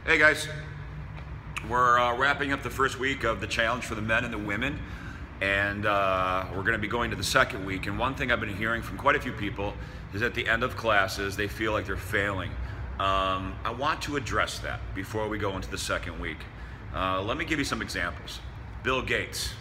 Hey guys, we're wrapping up the first week of the challenge for the men and the women, and we're going to be going to the second week. And one thing I've been hearing from quite a few people is at the end of classes they feel like they're failing. I want to address that before we go into the second week. Let me give you some examples. Bill Gates.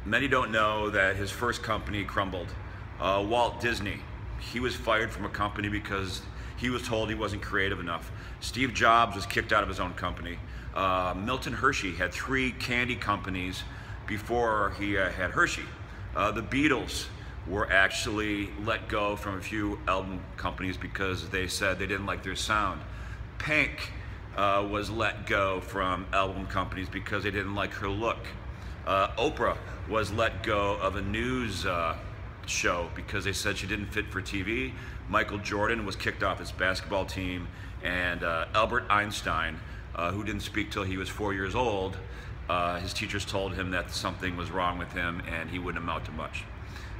Many don't know that his first company crumbled. Walt Disney, he was fired from a company because he was told he wasn't creative enough. Steve Jobs was kicked out of his own company. Milton Hershey had 3 candy companies before he had Hershey. The Beatles were actually let go from a few album companies because they said they didn't like their sound. Pink was let go from album companies because they didn't like her look. Oprah was let go of a news show because they said she didn't fit for TV. Michael Jordan was kicked off his basketball team, and Albert Einstein, who didn't speak till he was 4 years old, his teachers told him that something was wrong with him and he wouldn't amount to much.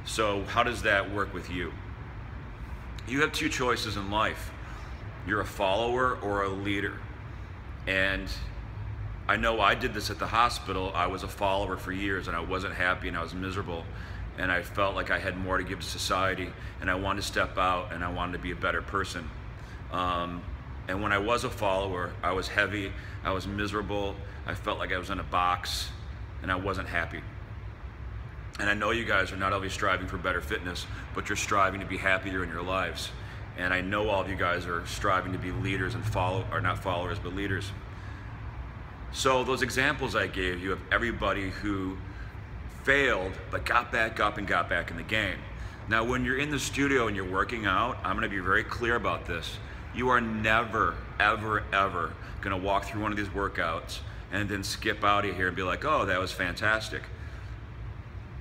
So how does that work with you? You have 2 choices in life. You're a follower or a leader. And I know I did this at the hospital. I was a follower for years and I wasn't happy and I was miserable. And I felt like I had more to give to society, and I wanted to step out and I wanted to be a better person. And when I was a follower, I was heavy, I was miserable, I felt like I was in a box, and I wasn't happy. And I know you guys are not only striving for better fitness, but you're striving to be happier in your lives. And I know all of you guys are striving to be leaders and not followers, but leaders. So those examples I gave you of everybody who failed but got back up and got back in the game. Now when you're in the studio and you're working out, I'm going to be very clear about this. You are never, ever, ever going to walk through one of these workouts and then skip out of here and be like, oh, that was fantastic.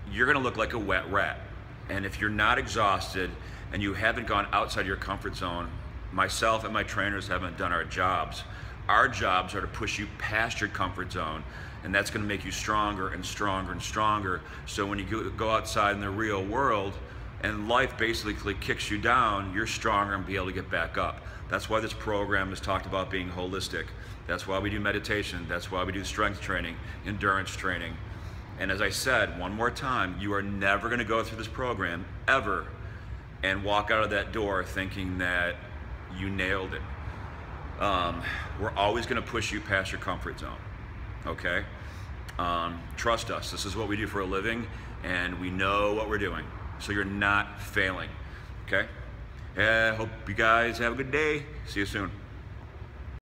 You're going to look like a wet rat. And if you're not exhausted and you haven't gone outside your comfort zone, myself and my trainers haven't done our jobs. Our jobs are to push you past your comfort zone, and that's going to make you stronger and stronger and stronger. So when you go outside in the real world and life basically kicks you down, you're stronger and be able to get back up. That's why this program is talked about being holistic. That's why we do meditation. That's why we do strength training, endurance training. And as I said, one more time, you are never going to go through this program, ever, and walk out of that door thinking that you nailed it. We're always going to push you past your comfort zone. Okay? Trust us. This is what we do for a living, and we know what we're doing. So you're not failing. Okay? Hope you guys have a good day. See you soon.